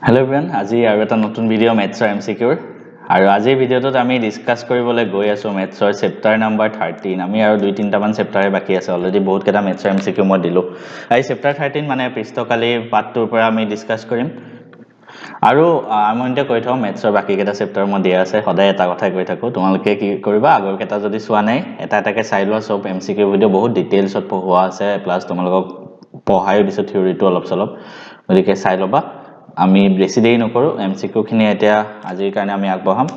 Hello everyone, আজি আৰু এটা নতুন ভিডিও ম্যাথছৰ এমসিকিউৰ আৰু আজিৰ ভিডিওটোত আমি ডিসকাস কৰিবলৈ গৈ আছো ম্যাথছৰ চেপ্টাৰ নাম্বাৰ 13 আমি আৰু দুই তিনটা মান চেপ্টাৰে বাকি আছে অলৰেডি বহুত কেটা ম্যাথছৰ এমসিকিউ মই দিলো এই চেপ্টাৰ 13 মানে পৃষ্ঠকালী পাঠটোৰ পৰা আমি ডিসকাস কৰিম আৰু আমি এতিয়া কৈ থাও ম্যাথছৰ বাকি কেটা চেপ্টাৰ মই দিয়া আছে সদায় এটা কথাই কৈ থাকো তোমালোকে কি কৰিবা আগৰ কেটা যদি চোৱা নাই এটা এটাকে চাই লোৱা সব এমসিকিউ ভিডিও বহুত ডিটেইলছত পঢ়োৱা আছে প্লাস তোমালোকক পঢ়ায়ো দিছো থিওৰিটো অলপ চলপ গতিকে চাই লবা আমি বেছি দেৰি নকৰো এমসিকিউ খিনি এতিয়া আজিৰ কাৰণে আমি আগবঢ়াম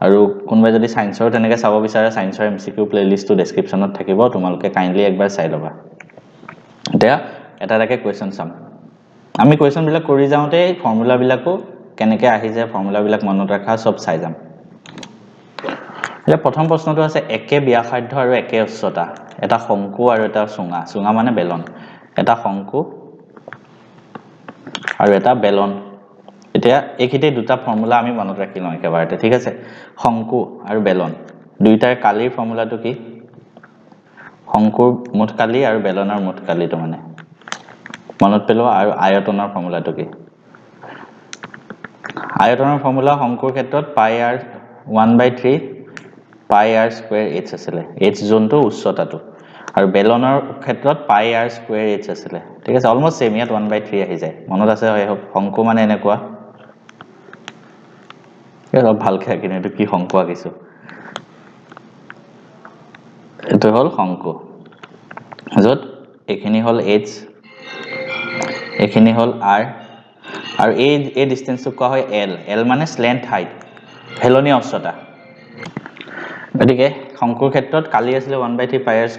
আৰু কোনবাই যদি সায়েন্সৰ তেনেকে চাব বিচাৰে সায়েন্সৰ এমসিকিউ প্লেলিষ্টটো ডেসক্ৰিপচনত থাকিব তোমালোকে কাইন্ডলি একবাৰ চাই লবা এতিয়া এটা এটাকে কোৱেশ্চন চাম আমি কোৱেশ্চন বিলাক কৰি যাওঁতে ফৰ্মুলা বিলাকো কেনেকে আহি যায় ফৰ্মুলা বিলাক মনত ৰাখা সব চাই যাম এতিয়া প্ৰথম প্ৰশ্নটো আছে একে ব্যাসাৰ্ধ আৰু একে উচ্চতা এটা শংকু আৰু এটা সুঙা সুঙা মানে বেলন এটা শংকু আৰু এটা বেলন এতিয়া একিতে দুটা ফৰ্মুলা আমি মনত ৰাখি লওঁ একেবাৰতে ঠিক আছে শংকু আৰু বেলন দুইটাৰ কালিৰ ফৰ্মুলাটো কি শংকুৰ মুঠ কালি আৰু বেলনৰ মুঠ কালিটো মানে মনত পেলোৱা আৰু আয়তনৰ ফৰ্মুলাটো কি আয়তনৰ ফৰ্মুলা শংকুৰ ক্ষেত্ৰত পাই r 1/3 পাই r স্কয়াৰ h আছিল h জোনটো উচ্চতাটো আৰু বেলনৰ ক্ষেত্ৰত পাই r স্কয়াৰ h আছিল ঠিক আছে অলমোস্ট সেম ইয়াত 1/3 আহি যায় মনত আছে হয় শংকু মানে এনেকুৱা এৰা ভালকে কিনে এটো কি শংকু আকিছো এটো হল শংকু যত এখিনি হল h এখিনি হল r আৰু এই ডিসটেন্সটো কোৱা হয় l l মানে স্লেন্ট হাইট হেলনীয়া উচ্চতা গতিকে শংকুৰ ক্ষেত্ৰত কালি আছিল 1/3 পাই r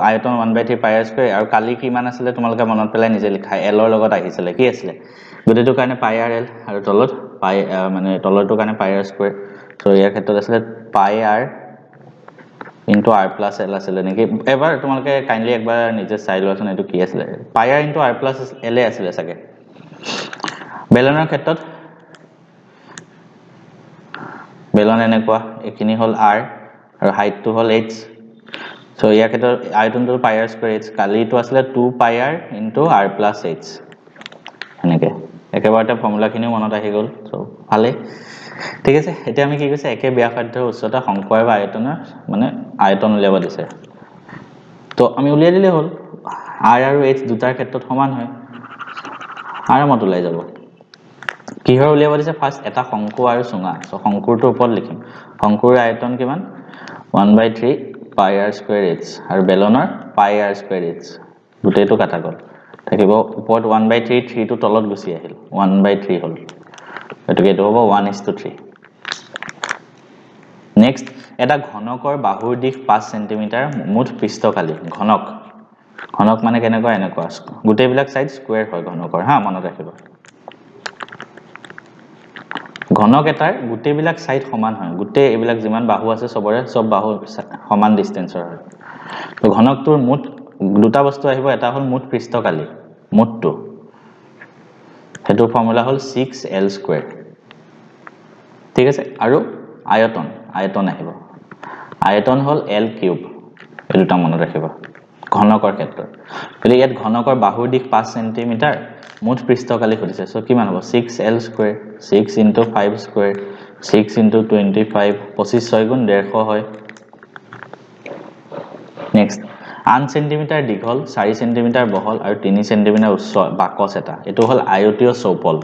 আয়তন 1/3 পাই r স্কয়াৰ আৰু কালি কিমান আছিল তোমালোকে মনত পেলাই নিজে লিখা l ৰ লগত আহিছিল কি আছিল গতিটো কাৰণে পাই r l আৰু তলত পাই মানে তলৰটো কাৰণে পাই r স্কয়াৰ সো ইয়াৰ ক্ষেত্ৰত আছিল পাই r into r plus l আছিল নেকি এবাৰ তোমালোকে কাইন্ডলি একবাৰ নিজে চাই লোৱাছন এটো কি আছিল পাই r into r plus l আছিল সাকে বেলনৰ ক্ষেত্ৰত বেলন এনেকুৱা এখিনি হল r আৰু হাইটটো হল h সো ইয়াৰ ক্ষেত্ৰত আয়তনটো পাই r স্কয়াৰ h কালিটো আছিল 2 পাই r into r plus h এনেকে একেবাৰতে ফৰ্মুলাখিনি মনত আহি গল সো ভালে ঠিক আছে এতিয়া আমি কি কৈছে একে ব্যাসাৰ্ধৰ উচ্চতা শংকু আৰু আয়তনৰ মানে আয়তন উলিয়াব দিছে তো আমি উলিয়াই দিলে হল r আৰু h দুটাৰ ক্ষেত্ৰত সমান হয় আৰামত উলাই যাব কি হয় উলিয়াব দিছে ফাৰ্স্ট এটা শংকু আৰু সুঙা সো শংকুৰটো ওপৰত লিখিম শংকুৰ আয়তন কিমান 1/3 পাই r স্কয়াৰ h আৰু বেলনৰ পাই r স্কয়াৰ h দুটেটো কাটা গল থাকিব ওপৰত 1/3 3 টো তলত গুছি আহিল 1/3 হল এটোকে এটো হ'ব 1:3 নেক্সট এটা ঘনকৰ বাহুৰ দিশ 5 সেমি মুঠ পৃষ্ঠকালি ঘনক ঘনক মানে কেনেকুৱা এনেকুৱা গুটেবিলাক সাইড স্কয়াৰ হয় ঘনকৰ হা মনত ৰাখিবা ঘনক এটাৰ গুটেবিলাক সাইড সমান হয় গুটে এবিলাক যিমান বাহু আছে সবৰে সব বাহু সমান ডিসটেন্সৰ হয় তো ঘনকটোৰ মুঠ দুটা বস্তু আহিব এটা হল মুঠ পৃষ্ঠকালি মুঠটো হেতু ফৰ্মুলা হল 6l² ঠিক আছে আৰু আয়তন আয়তন আহিব আয়তন হল l³ এটো মনত ৰাখিবা ঘনকৰ ক্ষেত্ৰত যদি ইয়াত ঘনকৰ বাহুৰ দিশ 5 সেমি মুঠ পৃষ্ঠকালি খুদিছে সো কিমান হ'ব 6l² 6 into 5 square 6 into 25 25 6 গুণ 150 হয় নেক্সট 8 সেমি দীঘল 4 সেমি বহল আৰু 3 সেমি উচ্চ বাকস এটা এটো হল আয়তীয় চৌপল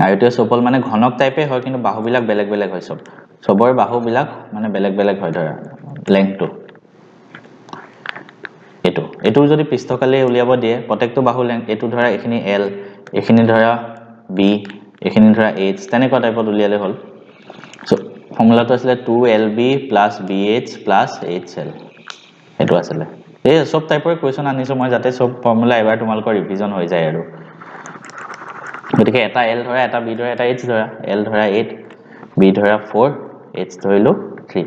আয়তীয় চৌপল মানে ঘনক টাইপে হয় কিন্তু বাহুবিলাক বেলেগ বেলেগ হয় সব সবৰ বাহুবিলাক মানে বেলেগ বেলেগ হয় ধৰা লেংথটো এটো যদি পৃষ্ঠকালি উলিয়াব দিয়ে প্ৰত্যেকটো বাহু লেংথ এটো ধৰা এখিনি l এখিনি ধৰা b এখিনি ধৰা h তেনেকুৱা টাইপত উলিয়ালে হল সো ফৰ্মুলাটো আছিল 2lb + bh + hl এটো আছিল এই সব টাইপৰ কোৱেশ্চন আনিছো মই যাতে সব ফৰ্মুলা এবাৰ তোমালোকৰ ৰিভিজন হৈ যায় আৰু গতিকে এটা l ধৰা এটা b ধৰা এটা h ধৰা l ধৰা 8 b ধৰা 4 h ধৰিলো 3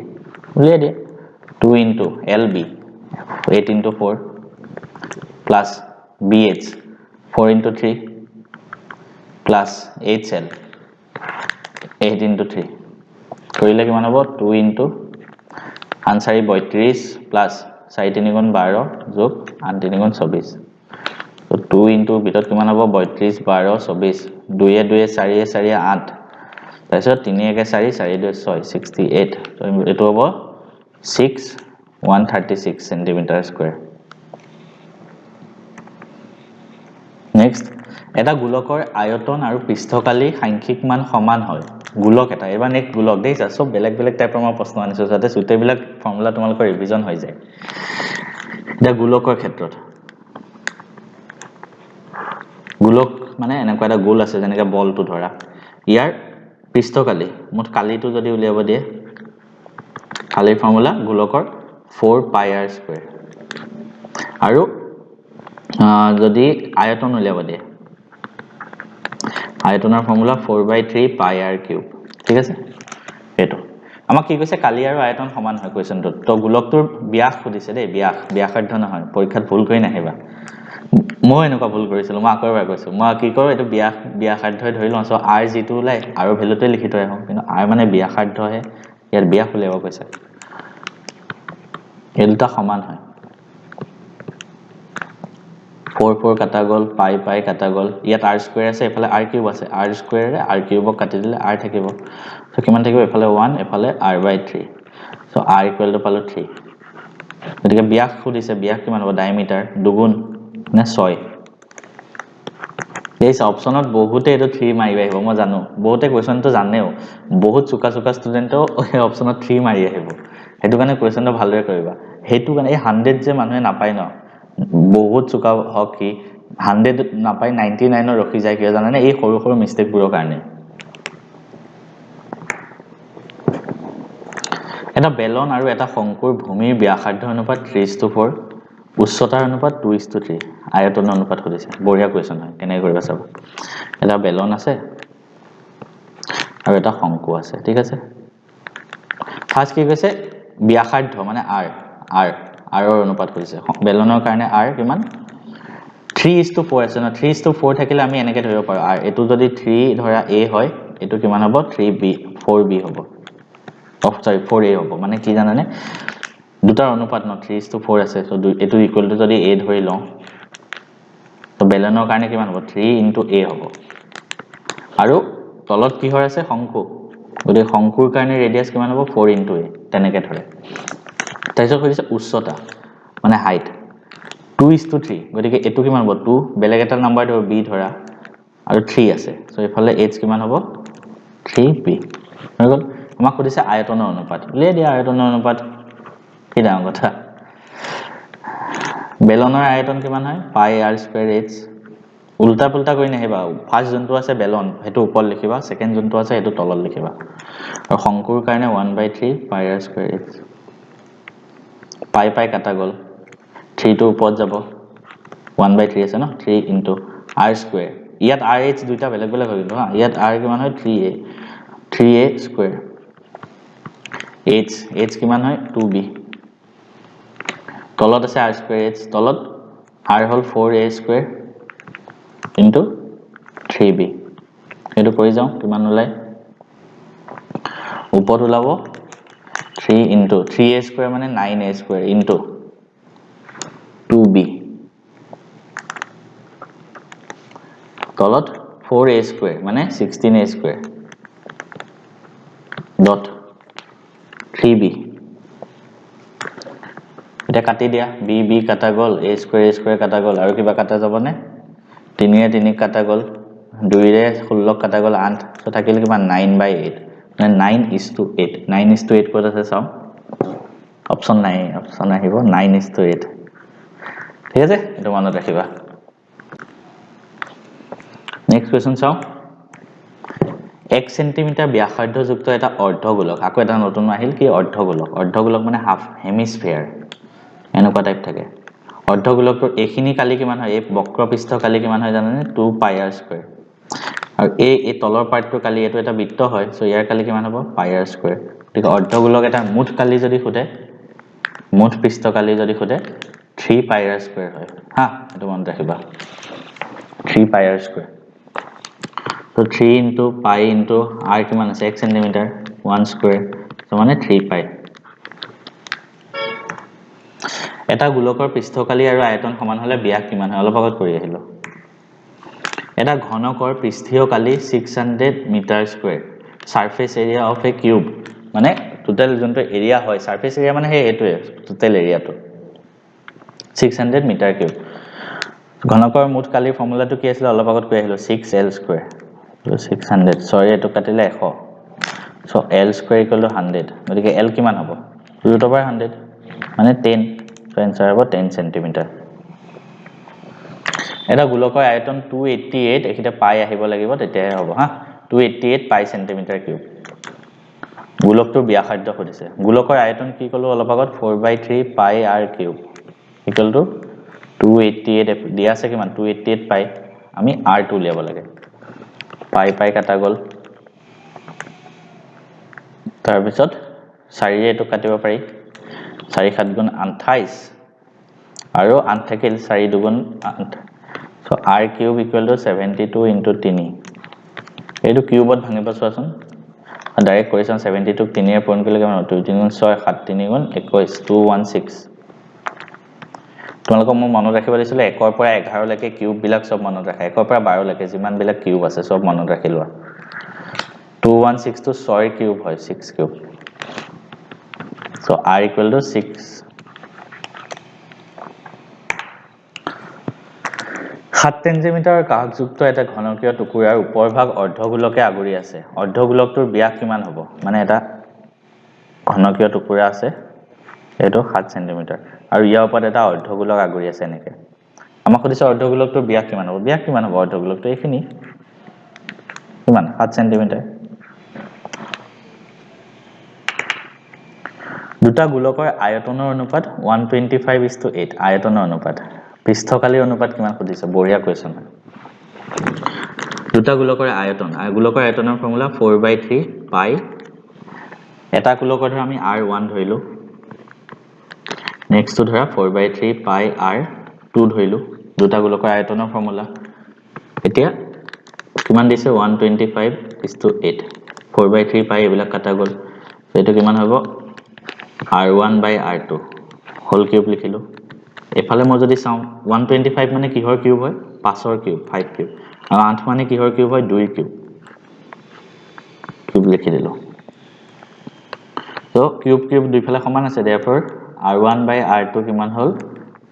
উলিয়াই দিয়া 2 into lb 8 into 4 plus bh 4 into 3 plus hl 8 into 3 কৰিলে কিমান হ'ব 2 into আনসাৰ 32 plus 4 3 গুণ 12 যোগ 8 3 গুণ 24 তো 2 into ভিতৰত কিমান হ'ব 32 12 24 2 এ 2 এ 4 এ 4 এ 8 তাৰপিছত 3 এ 4 4 2 6 68 তো এটো হ'ব 6 136 সেন্টিমিটার স্কয়ার নেক্সট এটা গোলকৰ আয়তন আৰু পৃষ্ঠকালি সাংখ্যিক মান সমান হয় গোলক এটা এবাৰ নেক্সট গোলক দেইছা সব বেলেগ বেলেগ টাইপৰ মই প্ৰশ্ন আনিছো যাতে সুটেবিলাক ফৰ্মুলা তোমালোকৰ ৰিভিজন হৈ যায় এটা গোলকৰ ক্ষেত্ৰত গোলক মানে এনেকুৱা এটা গোল আছে যেনেকৈ বলটো ধৰা ইয়াৰ পৃষ্ঠকালি মুঠ কালিটো যদি উলিয়াব দিয়ে কালিৰ ফৰ্মুলা গোলকৰ 4 পাই r স্কয়াৰ আৰু যদি আয়তন উলিয়াব দিয়ে আয়তনৰ ফৰ্মুলা 4/3 পাই r কিউব ঠিক আছে এটো আমাক কি কৈছে কালি আৰু আয়তন সমান হয় কোৱেশ্চনটো তো গোলকটোৰ ব্যাস সুধিছে দেই ব্যাসাৰ্ধ নহয় পৰীক্ষাত ভুল কৰি নাহিবা মই এনেকুৱা ভুল কৰিছিলো মই আকৌ এবাৰ কৈছো মই কি কৰো এটো ব্যাসাৰ্ধই ধৰি লওঁ সো r জিটো ওলাই আৰু ভ্যালুটো লিখি থৈ আহো কিন্তু r মানে ব্যাসাৰ্ধহে ইয়াৰ ব্যাস উলিয়াব কৈছে এই দুটা সমান হয় 4 4 কাটা গল পাই পাই কাটা গল ইয়াত r স্কয়াৰ আছে এফালে r কিউব আছে r স্কয়াৰে r কিউবক কাটি দিলে r থাকিব সো কিমান থাকিব এফালে 1 এফালে r/3 so r equal to পালো 3 গতিকে ব্যাস সুধিছে ব্যাস কিমান হ'ব ডায়ামিটাৰ দুগুণ নে 6 এই অপচনত বহুতে এটো 3 মাৰি আহিব মই জানো বহুতে কোৱেশ্চনটো জানেও বহুত চুকা ষ্টুডেন্টও এই অপচনত 3 মাৰি আহিব হেতু কাৰণে কোৱেশ্চনটো ভালদৰে কৰিবা হেতু কাৰণে এই 100 যে মানুহে নাপায় ন বহুত চুকা হক কি 100 নাপায় 99 ৰখি যায় কিয় জানানে এই সৰু সৰু মিস্টেক বোৰৰ কাৰণে এটা বেলন আৰু এটা শংকুৰ ভূমিৰ ব্যাসাৰ্ধ অনুপাত 3:4 উচ্চতাৰ অনুপাত 2:3 আয়তন অনুপাত কৰিছে বঢ়িয়া কোৱেশ্চন হয় কেনে কৰিবা চাব এটা বেলন আছে আৰু এটা শংকু আছে ঠিক আছে ফাৰ্স্ট কি কৈছে ব্যাসাৰ্ধ মানে r ৰ অনুপাত কৰিছে বেলনৰ কাৰণে r কিমান 3:4 আছে না 3:4 থাকিলে আমি এনেকৈ ধৰিব পাৰো r এটো যদি 3 ধৰা a হয় এটো কিমান হ'ব 3b 4b হ'ব সৰি 4a হ'ব মানে কি জানানে দুটাৰ অনুপাত ন 3:4 আছে সো এটো ইকুৱেল টু যদি a ধৰি লওঁ তো বেলনৰ কাৰণে কিমান হ'ব 3 * a হ'ব আৰু তলত কি হৈ আছে শংকু গতি শংকুৰ কাৰণে ৰেডিয়াস কিমান হ'ব 4 * a তেনেকৈ ধৰে তাৰপিছত কৈছে উচ্চতা মানে হাইট 2:3 গতিকে এটো কিমান হ'ব 2 বেলেগ এটা নাম্বাৰ ধৰ b ধৰা আৰু 3 আছে সো এফালে h কিমান হ'ব 3b হৈ গল আমাক কৈছে আয়তনৰ অনুপাত উলিয়াই দিয়া আয়তনৰ অনুপাত কি ডাঙৰ কথা বেলনৰ আয়তন কিমান হয় পাই r স্কয়াৰ h উল্টা পুল্টা কৰি নাহিবা ফাৰ্স্ট যোনটো আছে বেলন হেতু ওপৰ লিখিবা সেকেন্ড যোনটো আছে হেতু তলত লিখিবা আৰু শংকুৰ কাৰণে 1/3 পাই r স্কয়াৰ h পাই পাই কাটা গল 3 টো ওপৰত যাব 1/3 আছে ন 3 * r স্কয়াৰ ইয়াত rh দুইটা বেলেগ বেলেগ হৈ গল হা ইয়াত r কিমান হয় 3a স্কয়াৰ h কিমান হয় 2b তলত আছে r স্কয়াৰ h তলত r হল 4a স্কয়াৰ * 3b এটো কৰি যাও কিমান ওলাই ওপৰত ওলাব 3 * 3a স্কয়াৰ মানে 9a স্কয়াৰ * 2b তলত 4a স্কয়াৰ মানে 16a স্কয়াৰ ডট 3b এটা কাটি দিয়া b কাটা গল a স্কয়াৰ কাটা গল আৰু কিবা কাটা যাব নে 3 এ 3 কাটা গল 2 ৰে 16 কাটা গল 8 সো থাকিল কিমান 9/8 মানে 9:8 9:8 ক'ত আছে চাও অপচন নাই অপচন আহিব 9:8 ঠিক আছে এটো মনত ৰাখিবা নেক্সট কোৱেশ্চন চাও 1 সেন্টিমিটাৰ ব্যাসাৰ্ধযুক্ত এটা অৰ্ধগোলক আকৌ এটা নতুন আহিল কি অৰ্ধগোলক মানে হাফ হেমিস্ফিয়াৰ এনেকুৱা টাইপ থাকে অৰ্ধগোলকৰ এখিনি কালি কিমান হয় এই বক্ৰপৃষ্ঠ কালি কিমান হয় জানানে 2 পাই r স্কয়াৰ আৰু এই তলৰ পাৰ্টটো কালি এটো এটা বৃত্ত হয় সো ইয়াৰ কালি কিমান হ'ব পাই r স্কয়াৰ ঠিক অৰ্ধগোলক এটা মুঠ কালি যদি খুদে মুঠ পৃষ্ঠ কালি যদি খুদে 3 পাই r স্কয়াৰ হয় হা এটো মনত ৰাখিবা 3 পাই r স্কয়াৰ তো 3 * pi * r কিমান আছে 1 সেন্টিমিটাৰ 1 স্কয়াৰ সো মানে 3 পাই এটা গোলকৰ পৃষ্ঠকালি আৰু আয়তন সমান হলে ব্যাস কিমান হয় অলপ আগত কৰি আহিলো এটা ঘনকৰ পৃষ্ঠীয় কালি 600 metre square surface area of a cube মানে টোটাল যোনটো এৰিয়া হয় সাৰফেস এৰিয়া মানে হে এটোৱে টোটাল এৰিয়াটো 600 মিটাৰ কিউব ঘনকৰ মুঠ কালিৰ ফৰ্মুলাটো কি আছিল অলপ আগত কৈ আহিলো 6l স্কয়াৰ 600 সৰি এটো কাটিলে 100 so l square equal to 100 গতিকে l কিমান হ'ব √100 মানে 10 সো आंसर হ'ব 10 সেন্টিমিটাৰ এটা গোলকৰ আয়তন 288 এখিতে পাই আহিব লাগিব তেতিয়াহে হ'ব হা 288 পাই সেন্টিমিটাৰ কিউব গোলকটোৰ ব্যাসাৰ্ধ খুদিছে গোলকৰ আয়তন কি কলো অলপ আগত 4/3 পাই r কিউব ইকুৱেল টু 288 দিয়া আছে কিমান 288 পাই আমি r2 উলিয়াব লাগে পাই পাই কাটা গল তাৰ পিছত 4 এটো কাটিব পাৰি 4 7 গুণ 28 আৰু 8 থাকিল 4 2 গুণ 8 so r cube equal to 72 into 3 এইটো কিউবত ভাঙিব চোৱাচোন ডাইৰেক্ট কোৱেশ্চন 72 3 এৰ পূৰণ কৰিলে কিমান 2 3 গুণ 6 7 3 গুণ 21 216 তোমালোকক মই মনত ৰাখিব দিছিল 1 ৰ পৰা 11 লৈকে কিউব বিলাক সব মনত ৰাখা 1 ৰ পৰা 12 লৈকে যিমান বিলাক কিউব আছে সব মনত ৰাখিলোৱা 216 to 6 কিউব হয় 6 cube so r equal to 6 7 centimetre কাহযুক্ত এটা ঘনকীয় টুকুৰাৰ উপৰভাগ অৰ্ধগোলকে আগুৰি আছে অৰ্ধগোলকটোৰ ব্যাস কিমান হ'ব মানে এটা ঘনকীয় টুকুৰা আছে এটো 7 সেন্টিমিটাৰ আৰু ইয়াৰ ওপৰত এটা অৰ্ধগোলক আগুৰি আছে নেকে আমাক কৈছে অৰ্ধগোলকটোৰ ব্যাস কিমান হ'ব অৰ্ধগোলকটো এইখিনি কিমান 7 সেন্টিমিটাৰ দুটা গোলকৰ আয়তনৰ অনুপাত 125:8 আয়তনৰ অনুপাত পৃষ্ঠকালীৰ অনুপাত কিমান খুদিছে বঢ়িয়া কোৱেশ্চন দুটা গোলকৰ আয়তন আৰু গোলকৰ আয়তনৰ ফৰ্মুলা 4/3 পাই এটা গোলকৰ ধৰা আমি r1 ধৰিলো নেক্সট ধৰা 4/3 পাই r2 ধৰিলো দুটা গোলকৰ আয়তনৰ ফৰ্মুলা এতিয়া কিমান দিছে 125:8 4/3 পাই এবিলাক কাটা গল এটো কিমান হ'ব r1 by r2 whole cube লিখিলো এফালে মই যদি চাও 125 মানে কিহৰ কিউব হয় 5 ৰ কিউব 5 কিউব আৰু 8 মানে কিহৰ কিউব হয় 2 ৰ কিউব কিউব লিখি দিলো তো কিউব কিউব দুইফালে সমান আছে therefore r1 by r2 কিমান হল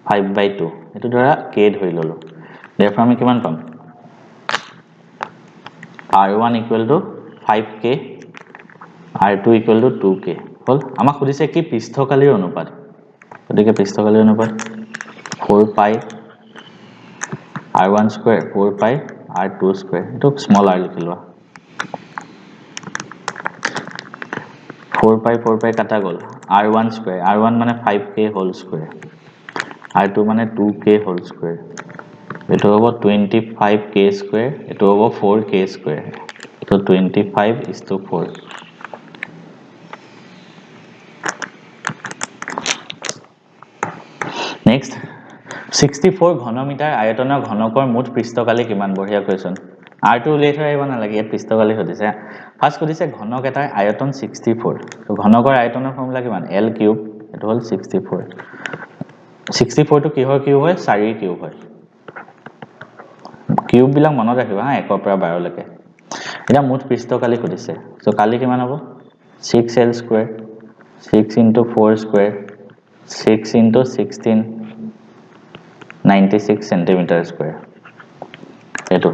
5/2 এটো ধৰা k ধৰি ললো therefore আমি কিমান পাম r1 equal to 5k r2 equal to 2k হল আমাক খুদিছে কি পৃষ্ঠকালীৰ অনুপাত গতিকে পৃষ্ঠকালীৰ অনুপাত 4 পাই r1 স্কয়াৰ 4 পাই r2 স্কয়াৰ এটো স্মল r লিখিলোৱা 4 পাই কাটা গল r1 স্কয়াৰ r1 মানে 5k হোল স্কয়াৰ r2 মানে 2k হোল স্কয়াৰ এটো হ'ব 25k স্কয়াৰ এটো হ'ব 4k স্কয়াৰ তো 25:4 Next 64 ঘনমিটাৰ আয়তনৰ ঘনকৰ মুঠ পৃষ্ঠকালি কিমান বঢ়িয়া কোৱেশ্চন r2 উলিয়াই থৈ আহিব না লাগে ইয়াত পৃষ্ঠকালি হদিছে ফাৰ্স্ট কৈছে ঘনক এটাৰ আয়তন 64 তো ঘনকৰ আয়তনৰ ফৰ্মুলা কিমান l কিউব এটো হল 64 টো কিহৰ কিউব হয় 4 ৰ কিউব হয় কিউব বিলাক মনত ৰাখিবা হা 1 ৰ পৰা 12 লৈকে এটা মুঠ পৃষ্ঠকালি হদিছে সো কালি কিমান হ'ব 6l square 6 into 4 square 6 into 16 96 centimeter square এটো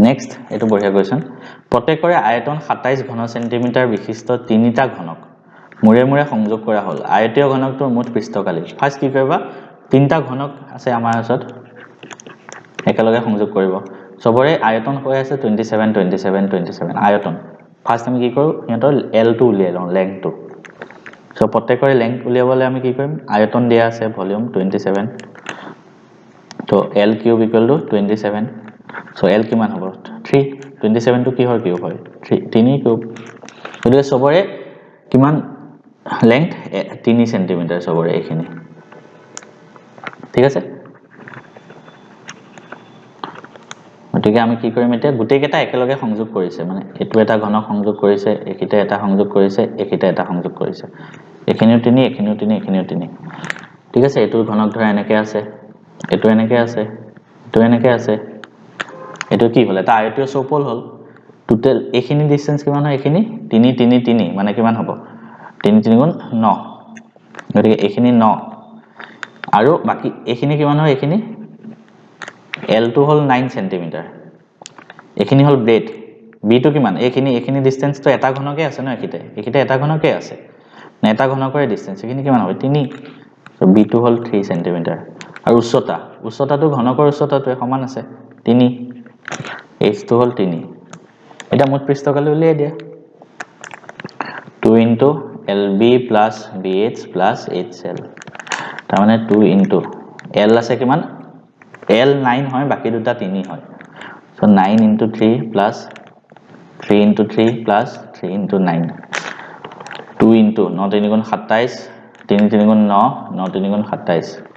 নেক্সট এটো বঢ়িয়া কোৱেশ্চন প্ৰত্যেকৰে আয়তন 27 ঘন সেন্টিমিটাৰ বিশিষ্ট তিনিটা ঘনক মুৰে মুৰে সংযোগ কৰা হল আয়তীয় ঘনকটোৰ মুঠ পৃষ্ঠকালি ফাৰ্স্ট কি কৰিবা তিনটা ঘনক আছে আমাৰ ওচৰত একেলগে সংযোগ কৰিব সবৰে আয়তন হৈ আছে 27 27 27 আয়তন ফাৰ্স্ট আমি কি কৰো ইহঁতৰ l2 উলিয়াই লওঁ লেংথটো So প্ৰত্যেকৰে লেংথ উলিয়াবলে আমি কি কৰিম আয়তন দিয়া আছে ভলিউম 27 তো l cube equal two 27 so l কিমান হ'ব 3 27 টো কিহৰ কিউব হয় 3 কিউব গতিকে সবৰে কিমান লেংথ 3 সেন্টিমিটাৰ সবৰে এইখিনি ঠিক আছে গতিকে আমি কি কৰিম এতিয়া গুটেইকেটা একেলগে সংযোগ কৰিছে মানে এটো এটা ঘনক সংযোগ কৰিছে একিটা এটা সংযোগ কৰিছে একিটা এটা সংযোগ কৰিছে এখিনিও 3 এখিনিও 3 এখিনিও 3 ঠিক আছে এটো ঘনক ধৰা এনেকে আছে এটো এনেকে আছে এটো এনেকে আছে এটো কি হল এটা আয়তীয় চৌপল হল টোটাল এখিনি ডিসটেন্স কিমান হয় এখিনি 3 3 3 মানে কিমান হ'ব 3 3 গুণ 9 গতিকে এখিনি 9 আৰু বাকি এখিনি কিমান হয় এখিনি L2 হল 9 সেন্টিমিটার এখিনি হল ব্রেড B2 কিমান এখিনি ডিসটেন্স তো এটা ঘনকে আছে ন একিতে এটা ঘনকে আছে না এটা ঘনকৰে ডিসটেন্স এখিনি কিমান হবে 3 সো B2 হল 3 সেন্টিমিটাৰ আৰু উচ্চতাটো ঘনকৰ উচ্চতাটো সমান আছে 3 H2 হল 3 এটা মুঠ পৃষ্ঠকালি উলিয়াই দিয়া 2 into LB plus BH plus HL তাৰ মানে 2 into L আছে কিমান L 9 হয় বাকি দুটা 3 হয় so 9 into 3 plus 3 into 3 plus 3 into 9 2 into 9 3 গুণ 27 3 3 গুণ 9 9 3 গুণ 27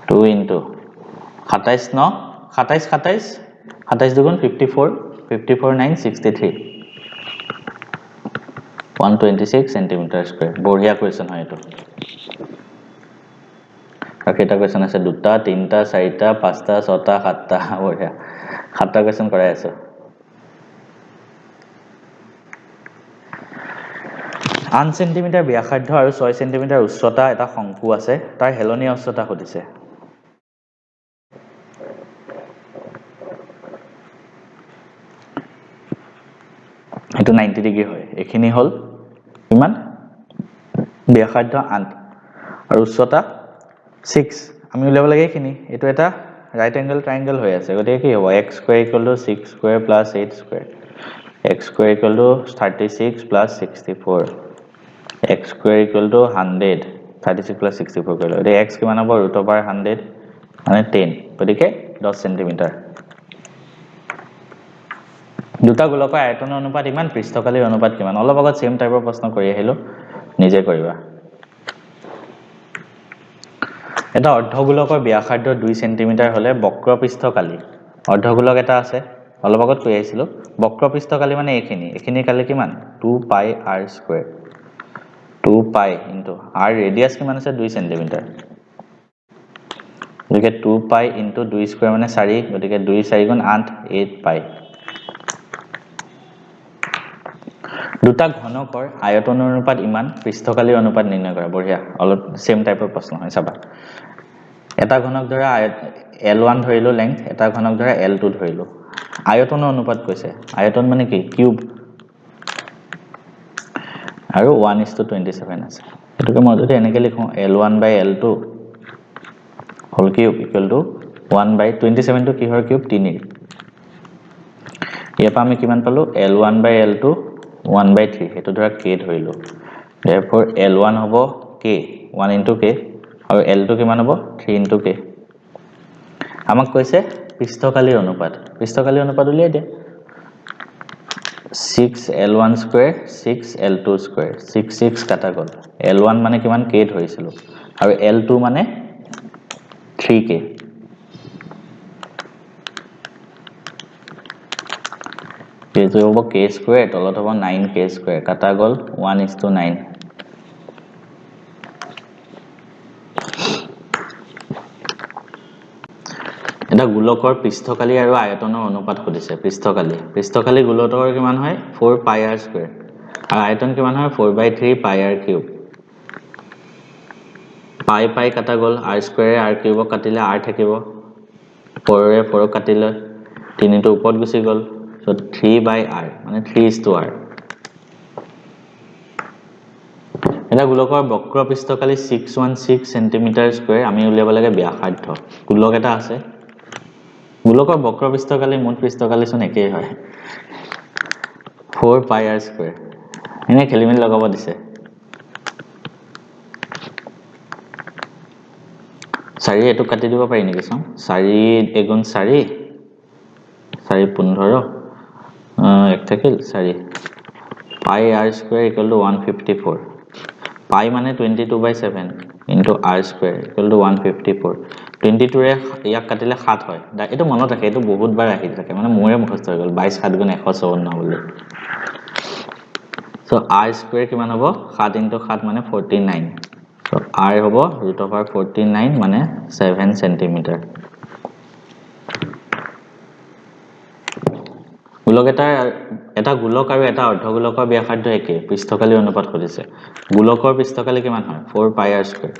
2 into 27 9 27 27 27 দুগুণ 54 54 9 63 126 centimeter square বঢ়িয়া কোৱেশ্চন হয় এটো আকেটা কোৱেশ্চন আছে দুটা তিনটা চাৰিটা পাঁচটা ছটা সাতটা বঢ়িয়া সাতটা কোৱেশ্চন কৰাই আছে 8 সেন্টিমিটাৰ ব্যাসাৰ্ধ আৰু 6 সেন্টিমিটাৰ উচ্চতা এটা শংকু আছে তাৰ হেলনীয়া উচ্চতা হদিছে এটো 90 ডিগ্ৰী হয় এখিনি হল ইমান ব্যাসাৰ্ধ 8 আৰু উচ্চতা 6 আমি উলিয়াব লাগে এখিনি এটো এটা রাইট অ্যাঙ্গেল ট্রায়াঙ্গেল হৈ আছে গতিকে কি হ'ব x square = 6 square plus 8 square x square = 36 plus 64 x square = 100 36 plus 64 কৰিলে এটো x কিমান হ'ব √100 মানে 10 গতিকে 10 সেন্টিমিটার দুটা গোলকৰ আয়তনৰ অনুপাত ইমান পৃষ্ঠকালীৰ অনুপাত কিমান অলপ আগত সেম টাইপৰ প্ৰশ্ন কৰি আহিলো নিজে কৰিবা এটা অৰ্ধগোলকৰ ব্যাসাৰ্ধ 2 সেন্টিমিটাৰ হলে বক্ৰপৃষ্ঠকালী অৰ্ধগোলক এটা আছে অলপ আগত কৈ আহিছিলো বক্ৰপৃষ্ঠকালী মানে এখিনি কালি কিমান 2 পাই r স্কয়াৰ 2 পাই ইনটু r ৰেডিয়াস কিমান আছে 2 সেন্টিমিটাৰ গতিকে 2 পাই ইনটু 2 স্কয়াৰ মানে 4 গতিকে 2 4 গুণ 8 8 পাই দুটা ঘনকৰ আয়তনৰ অনুপাত ইমান পৃষ্ঠকালীৰ অনুপাত নিৰ্ণয় কৰা বঢ়িয়া অলপ সেম টাইপৰ প্ৰশ্ন হয় চাবা এটা ঘনক ধৰা L1 ধৰিলো লেংথ এটা ঘনক ধৰা L2 ধৰিলো আয়তনৰ অনুপাত কৈছে আয়তন মানে কি কিউব আৰু 1:27 আছে এটোকে মই যদি এনেকে লিখো L1/L2 whole cube equal to 1/27 to কিহৰ কিউব 3 ইয়াৰ পৰা আমি কিমান পালো L1/L2 1/3 এটো ধৰা k ধৰিলো therefore L1 হ'ব k 1 into k আৰু L2 কিমান হ'ব 3 into k আমাক কৈছে পৃষ্ঠকালীৰ অনুপাত উলিয়াই দিয়া 6 L1 square 6 L2 square 6 6 কাটা গল L1 মানে কিমান k ধৰিছিলো আৰু L2 মানে 3k এইটো হ'ব k square তলত হ'ব 9k square কাটা গল 1:9 এটা গোলকৰ পৃষ্ঠকালী আৰু আয়তনৰ অনুপাত হদিছে পৃষ্ঠকালী গোলকৰ কিমান হয় 4 pi r square আৰু আয়তন কিমান হয় 4/3 pi r cube pi কাটা গল r square r cube কাটিলে r থাকিব 4 ৰে 4 কাটিলে 3 টো ওপৰত গুচি গল so 3/r মানে 3:r এটা গোলকৰ বক্ৰ পৃষ্ঠকালী 616 সেন্টিমিটাৰ স্কয়াৰ আমি উলিয়াব লাগে ব্যাসাৰ্ধ গোলক এটা আছে গোলকৰ বক্ৰ পৃষ্ঠকালী মুঠ পৃষ্ঠকালী চোন একেই হয় 4 pi r square এনে খেলিমেলি লগাব দিছে 4 এটো কাটি দিব পাৰি নেকি চোন 4 এগুণ 4 4 15 এক থাকিল 4 pi r square equal to 154 pi মানে 22/7 into r square equal to 154 22 ৰে ইয়াক কাটিলে 7 হয় এটো মনত ৰাখে এটো বহুত বাৰ আহি থাকে মানে মোৰে মুখস্থ হৈ গল 22 7 গুণ 154 বুলি so r square কিমান হ'ব 7 into 7 মানে 49 So r হ'ব √49 মানে 7 সেন্টিমিটার গোলক এটা গোলক আৰু এটা অৰ্ধগোলকৰ ব্যাসাৰ্ধ একে পৃষ্ঠকালি অনুপাত কৰিছে গোলকৰ পৃষ্ঠকালি কিমান হয় 4 পাই r স্কয়াৰ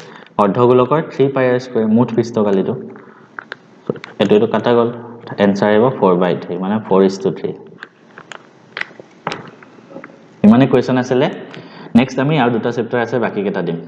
অৰ্ধগোলকৰ 3 পাই r স্কয়াৰ মুঠ পৃষ্ঠকালিটো এটো কাটা গল आंसर আহিব 4/3 মানে 4:3 ইমানে কোৱেশ্চন আছিল নেক্সট আমি আৰু দুটা চেপ্টাৰ আছে বাকি কেটা দিম